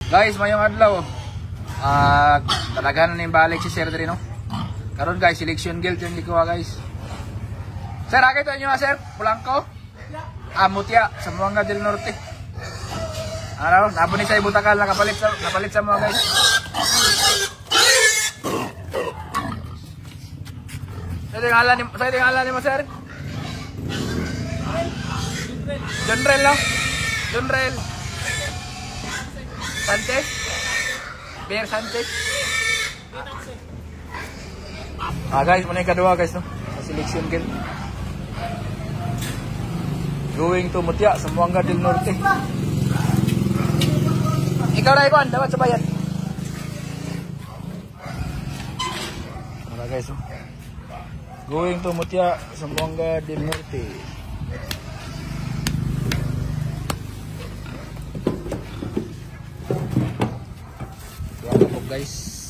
Guys, mayong adlaw. Talaga na yung balik si Sir Drino. Karon guys, selection guild yung likuha guys. Sir, akit nyo sir, Pulangko. Mutya, sa Buanga del Norte. Ano, nabo ni sa Ibutakal, nakapalit sa mga guys. Sa tingala ni mo sir? Jonrel no? Jonrel Sanchez? Bear Sanchez? Guys, muna yung kadua guys no? Sa selection guild. Going to Mutya sa Buanga del Norte. Ikaw na ikon, dapat sa bayan. Guys no? Going to Mutya sa Buanga del Norte. Yan po guys.